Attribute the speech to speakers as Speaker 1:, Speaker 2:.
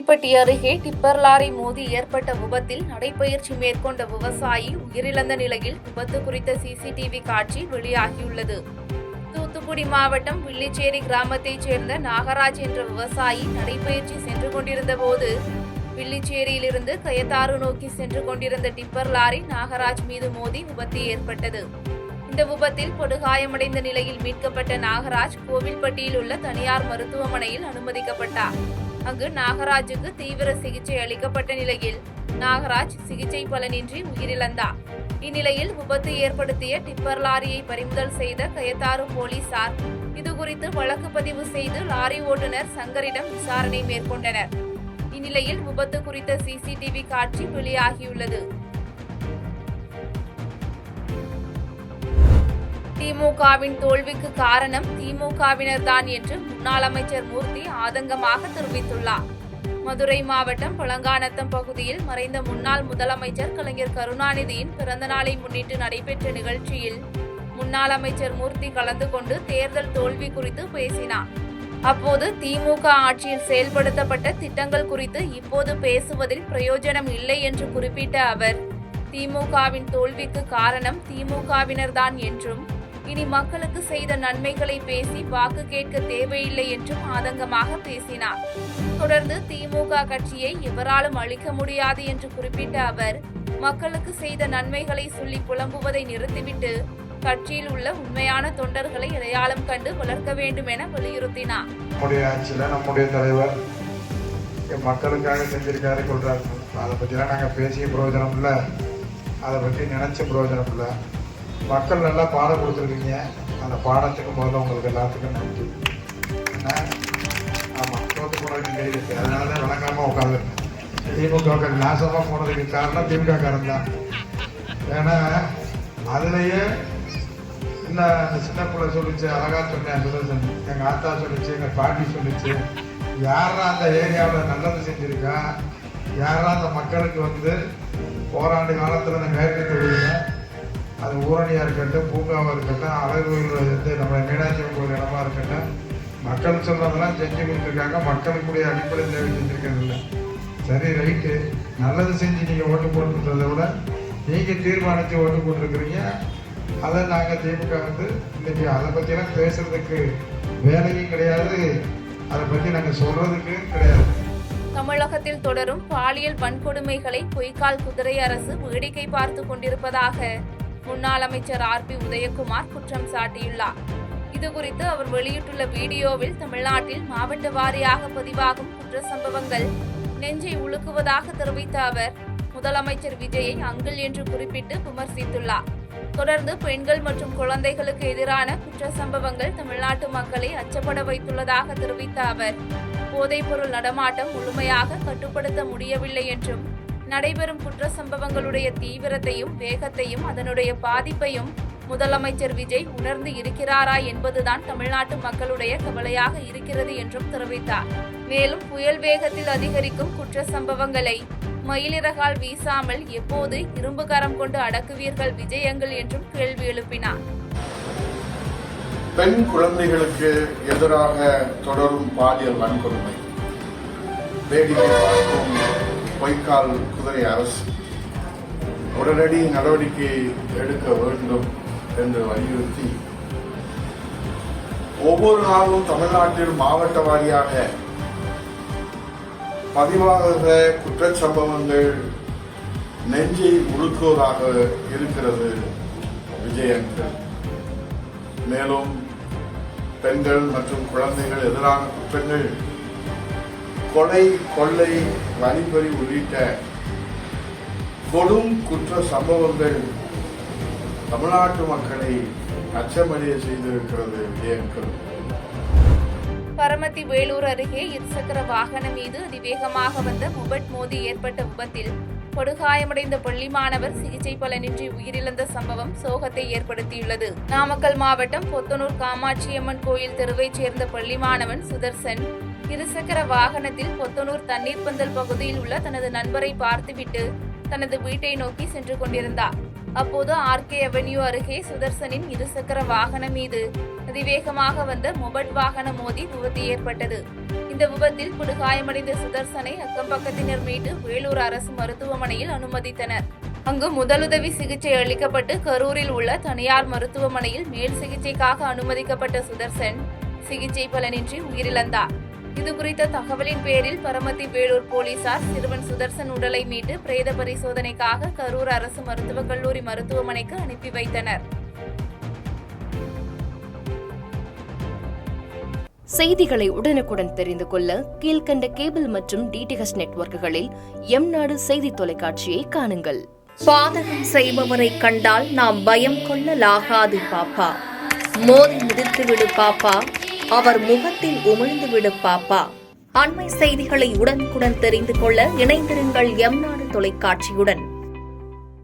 Speaker 1: கோவில்பட்டி அருகே tipper lorry மோதி ஏற்பட்ட விபத்தில் நடைபயிற்சி மேற்கொண்ட விவசாயி உயிரிழந்த நிலையில் விபத்து குறித்த சிசிடிவி காட்சி வெளியாகியுள்ளது. தூத்துக்குடி மாவட்டம் வில்லிச்சேரி கிராமத்தைச் சேர்ந்த நாகராஜ் என்ற விவசாயி நடைபயிற்சி சென்று கொண்டிருந்த போது வில்லிச்சேரியிலிருந்து கயத்தாறு நோக்கி சென்று கொண்டிருந்த டிப்பர் லாரி நாகராஜ் மீது மோதி விபத்து ஏற்பட்டது. இந்த விபத்தில் படுகாயமடைந்த நிலையில் மீட்கப்பட்ட நாகராஜ் கோவில்பட்டியில் உள்ள தனியார் மருத்துவமனையில் அனுமதிக்கப்பட்டார். அங்கு நாகராஜுக்கு தீவிர சிகிச்சை அளிக்கப்பட்ட நிலையில் நாகராஜ் சிகிச்சை பலனின்றி உயிரிழந்தார். இந்நிலையில் விபத்து ஏற்படுத்திய டிப்பர் லாரியை பறிமுதல் செய்த கயத்தாறு போலீசார் இதுகுறித்து வழக்கு பதிவு செய்து லாரி ஓட்டுநர் சங்கரிடம் விசாரணை மேற்கொண்டனர். இந்நிலையில் விபத்து குறித்த சிசிடிவி காட்சி வெளியாகியுள்ளது. திமுகவின் தோல்விக்கு காரணம் திமுகவினர்தான் என்று முன்னாள் அமைச்சர் மூர்த்தி ஆதங்கமாக தெரிவித்துள்ளார். மதுரை மாவட்டம் பழங்காநத்தம் பகுதியில் மறைந்த முன்னாள் முதலமைச்சர் கலைஞர் கருணாநிதியின் பிறந்த நாளை முன்னிட்டு நடைபெற்ற நிகழ்ச்சியில் முன்னாள் அமைச்சர் மூர்த்தி கலந்து கொண்டு தேர்தல் தோல்வி குறித்து பேசினார். அப்போது திமுக ஆட்சியில் செயல்படுத்தப்பட்ட திட்டங்கள் குறித்து இப்போது பேசுவதில் பிரயோஜனம் இல்லை என்று குறிப்பிட்ட அவர், திமுகவின் தோல்விக்கு காரணம் திமுகவினர்தான் என்றும் இனி மக்களுக்கு செய்த நன்மைகளை பேசி வாக்கு கேட்க தேவையில்லை என்றும் ஆதங்கமாக பேசினார். தொடர்ந்து திமுக கட்சியை எவராலும் அழிக்க முடியாது என்று குறிப்பிட்ட அவர், மக்களுக்கு செய்த நன்மைகளை சொல்லி புலம்புவதை நிறுத்திவிட்டு கட்சியில் உள்ள உண்மையான தொண்டர்களை அடையாளம் கண்டு வளர்க்க வேண்டும் என வலியுறுத்தினார்.
Speaker 2: நம்முடைய ஆட்சியில் நம்முடைய தலைவர் மக்களுக்காக செஞ்சிருக்காரு சொல்றாரு. அதை பற்றிலாம் நாங்கள் பேசிய பிரயோஜனம் இல்லை, அதை பற்றி நினைச்ச பிரயோஜனம் இல்லை. மக்கள் நல்லா பாடம் கொடுத்துருக்கீங்க. அந்த பாடத்துக்கு முதல்ல உங்களுக்கு எல்லாத்துக்கும் நன்றி. ஆமாம், தோற்று போனதுக்கு கை இருக்கு, அதனால தான் விளங்காமல் உட்காந்துருக்கேன். திமுக நாசமாக போனதுக்கு காரணம் திமுக காரணம் தான். ஏன்னா அதுலேயே இன்னும் அந்த சின்ன பிள்ளை சொல்லிச்சு, அழகா சொன்னேன் சுதர்சன், எங்கள் ஆத்தா சொல்லிச்சு, எங்கள் பாட்டி சொல்லிச்சு, யாரா அந்த ஏரியாவில் நல்லது செஞ்சுருக்கா, யாரா அந்த மக்களுக்கு வந்து போராண்டு காலத்தில் அந்த மேற்கு தொழிலுங்க, அது ஊரணியாக இருக்கட்டும், பூங்காவாக இருக்கட்டும், அழகு வந்து நம்ம மீனாட்சி கோயில் இடமா இருக்கட்டும், மக்கள் சொல்றதெல்லாம் செஞ்சு கொடுத்துருக்காங்க. மக்களுக்குடைய அடிப்படை தேவை செஞ்சுருக்கிறது இல்லை. சரி, ரைட்டு, நல்லது செஞ்சு நீங்கள் ஓட்டு போட்டுன்றதை விட நீங்கள் தீர்மானித்து ஓட்டு போட்டுருக்குறீங்க. அதை நாங்கள் திமுக வந்து இன்னைக்கு அதை பற்றியெல்லாம் பேசுறதுக்கு வேலையும் கிடையாது, அதை பற்றி நாங்கள் சொல்றதுக்கு கிடையாது.
Speaker 1: தமிழகத்தில் தொடரும் பாலியல் வன்கொடுமைகளை பொய்க்கால் குதிரை அரசு வேடிக்கை பார்த்து கொண்டிருப்பதாக முன்னாள் அமைச்சர் RB உதயகுமார் குற்றம் சாட்டியுள்ளார். இதுகுறித்து அவர் வெளியிட்டுள்ள வீடியோவில் தமிழ்நாட்டில் மாவட்ட வாரியாக பதிவாகும் குற்ற சம்பவங்கள் நெஞ்சை உலுக்குவதாக தெரிவித்த அவர், முதலமைச்சர் விஜயை அங்கிள் என்று குறிப்பிட்டு விமர்சித்துள்ளார். தொடர்ந்து பெண்கள் மற்றும் குழந்தைகளுக்கு எதிரான குற்ற சம்பவங்கள் தமிழ்நாட்டு மக்களை அச்சப்பட வைத்துள்ளதாக தெரிவித்த அவர், போதைப்பொருள் நடமாட்டம் முழுமையாக கட்டுப்படுத்த முடியவில்லை என்றும் நடைபெறும் குற்ற சம்பவங்களுடைய தீவிரத்தையும் வேகத்தையும் அதனுடைய பாதிப்பையும் முதலமைச்சர் விஜய் உணர்ந்து இருக்கிறாரா என்பதுதான் தமிழ்நாட்டு மக்களுடைய கவலையாக இருக்கிறது என்றும் தெரிவித்தார். மேலும் புயல் வேகத்தில் அதிகரிக்கும் குற்ற சம்பவங்களை மயிலிறகால் வீசாமல் எப்போது இரும்பு கரம் கொண்டு அடக்குவீர்கள் விஜயங்கள் என்றும் கேள்வி எழுப்பினார்.
Speaker 3: பெண் குழந்தைகளுக்கு எதிராக தொடரும் பாலியல் வன்கொடுமை வேடிக்கை பார்க்கும் பொய்க்கால் குதிரை அரசு உடனடி நடவடிக்கை எடுக்க வேண்டும் என்று வலியுறுத்தி ஒவ்வொரு நாளும் தமிழ்நாட்டில் மாவட்ட வாரியாக பதிவாக குற்றச்சம்பவங்கள் நெஞ்சை உருக்குவதாக இருக்கிறது விஜயங்கள். மேலும் பெண்கள் மற்றும் குழந்தைகள் எதிரான குற்றங்கள், கொலை, கொள்ளை, வழிப்பறி உள்ளிட்ட கொடும் குற்ற சம்பவங்கள் தமிழ்நாட்டு மக்களை அச்சமடைய செய்திருக்கிறது விஜயங்கள்.
Speaker 1: பரமத்தி வேலூர் அருகே இருசக்கர வாகனம் மீது அதிவேகமாக வந்த முபட் மோதி ஏற்பட்ட விபத்தில் படுகாயமடைந்த பள்ளி மாணவர் சிகிச்சை பலனின்றி உயிரிழந்த சம்பவம் சோகத்தை ஏற்படுத்தியுள்ளது. நாமக்கல் மாவட்டம் பொத்தனூர் காமாட்சியம்மன் கோயில் தெருவைச் சேர்ந்த பள்ளி மாணவன் சுதர்சன் இருசக்கர வாகனத்தில் பொத்தனூர் தண்ணீர் பந்தல் பகுதியில் உள்ள தனது நண்பரை பார்த்துவிட்டு தனது வீட்டை நோக்கி சென்று கொண்டிருந்தார். அப்போது ஆர்கே அவென்யூ அருகே சுதர்சனின் இருசக்கர வாகனம் மீது அதிவேகமாக வந்த மொபட் வாகனம் மோதி விபத்து ஏற்பட்டது. இந்த விபத்தில் படுகாயமடைந்த சுதர்சனை அக்கம் பக்கத்தினர் மீட்டு வேலூர் அரசு மருத்துவமனையில் அனுமதித்தனர். அங்கு முதலுதவி சிகிச்சை அளிக்கப்பட்டு கரூரில் உள்ள தனியார் மருத்துவமனையில் மேல் சிகிச்சைக்காக அனுமதிக்கப்பட்ட சுதர்சன் சிகிச்சை பலனின்றி உயிரிழந்தார். இதுகுறித்த தகவலின் பேரில் பரமத்தி வேலூர் போலீசார் சிறுவன் சுதர்சன் உடலை மீட்டு பிரேத பரிசோதனைக்காக கரூர் அரசு மருத்துவக் கல்லூரி மருத்துவமனைக்கு அனுப்பி வைத்தனர்.
Speaker 4: செய்திகளை உடனுக்குடன் தெரிந்து கொள்ள கீழ்கண்ட கேபிள் மற்றும் டிடிஎச் நெட்வொர்க்குகளில் எம்நாடு செய்தி தொலைக்காட்சியை காணுங்கள்.
Speaker 5: பாதகம் செய்பவரை கண்டால் நாம் பயம் கொள்ளலாகாது பாப்பா. மோதி மிதித்துவிடு பாப்பா, அவர் முகத்தில் உமிழ்ந்துவிடு பாப்பா. அண்மை செய்திகளை உடனுக்குடன் தெரிந்து கொள்ள இணைந்திருங்கள் எம்நாடு தொலைக்காட்சியுடன்.